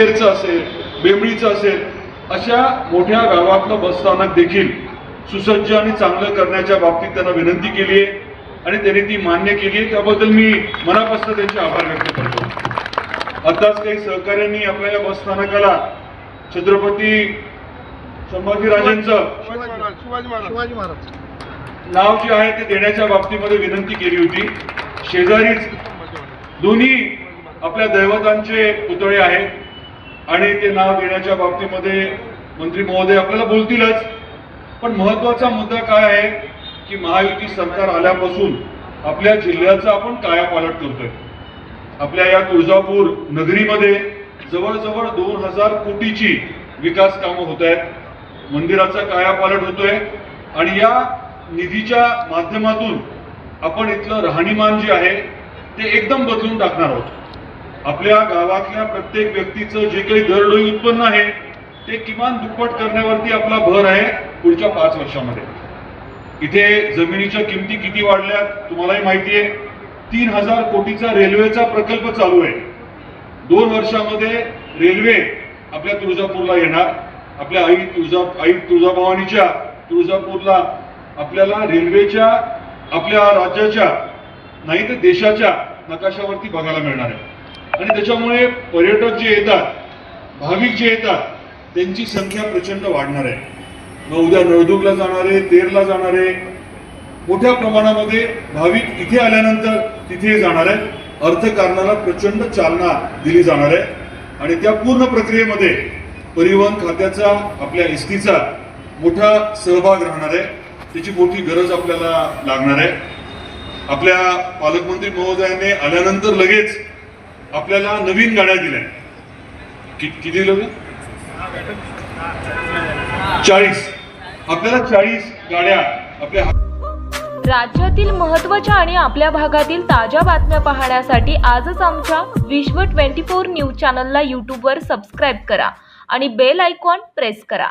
असेल, बेंबळीचं असेल, अशा मोठ्या गावातलं बसस्थानक देखील सुसज्ज आणि चांगलं करण्याच्या बाबतीत त्यांना विनंती केली आहे आणि त्यांनी ती मान्य केली आहे. त्याबद्दल मी मनापासून त्यांचे आभार व्यक्त करतो. आताच काही सहकार्यांनी आपल्या या बसस्थानकाला छत्रपती संभाजीराजांचं शिवाजी महाराज नाव जे आहे ते देण्याच्या बाबतीमध्ये विनंती केली होती. शेजारीच दोन्ही आपल्या दैवतांचे पुतळे आहेत आणि ते नाव देण्याच्या बाबतीमध्ये मंत्री महोदय आपल्याला बोलतीलच. पण महत्वाचा मुद्दा काय आहे की महायुती सरकार आल्यापासून आपल्या जिल्ह्याचा आपण कायापालट करतोय. आपल्या या तुळजापूर नगरीमध्ये जवळजवळ 2000 कोटीची विकास कामं होत आहेत. मंदिराचा कायापालट होतोय आणि या निधीच्या माध्यमातून आपण इथलं राहणीमान जे आहे ते एकदम बदलून टाकणार आहोत. आपल्या गावातल्या प्रत्येक व्यक्तीचं जे काही दरडोई उत्पन्न आहे ते किमान दुप्पट करण्यावरती आपला भर आहे पुढच्या 5 वर्षामध्ये. इथे जमिनीच्या किमती किती वाढल्या तुम्हालाही माहिती आहे. 3000 कोटीचा रेल्वेचा प्रकल्प चालू आहे. 2 वर्षामध्ये रेल्वे आपल्या तुळजापूरला येणार. आपल्या आई तुळजाभवानीच्या तुळजापूरला आपल्याला रेल्वेच्या आपल्या राज्याच्या नाही तर देशाच्या नकाशावरती बघायला मिळणार आहे. आणि त्याच्यामुळे पर्यटक जे येतात, भाविक जे येतात, त्यांची संख्या प्रचंड वाढणार आहे. मग उद्या नळदुर्गला जाणारे, तेरला जाणारे मोठ्या प्रमाणामध्ये भाविक इथे आल्यानंतर तिथे जाणार आहेत. अर्थकारणाला प्रचंड चालना दिली जाणार आहे आणि त्या पूर्ण प्रक्रियेमध्ये परिवहन खात्याचा आपल्या एसटीचा मोठा सहभाग राहणार आहे. त्याची मोठी गरज आपल्याला लागणार आहे. आपल्या पालकमंत्री महोदयाने आल्यानंतर लगेच आपल्याला नवीन गाड्या दिल्या. किती लोक? 40. आपल्याला 40 गाड्या आपल्या. राज्यातील महत्त्वाच्या आणि आपल्या भागातील ताज्या बातम्या पाहण्यासाठी आजच आमच्या विश्व 24 न्यूज चॅनलला यूट्यूबवर सबस्क्राईब करा आणि बेल आयकॉन प्रेस करा.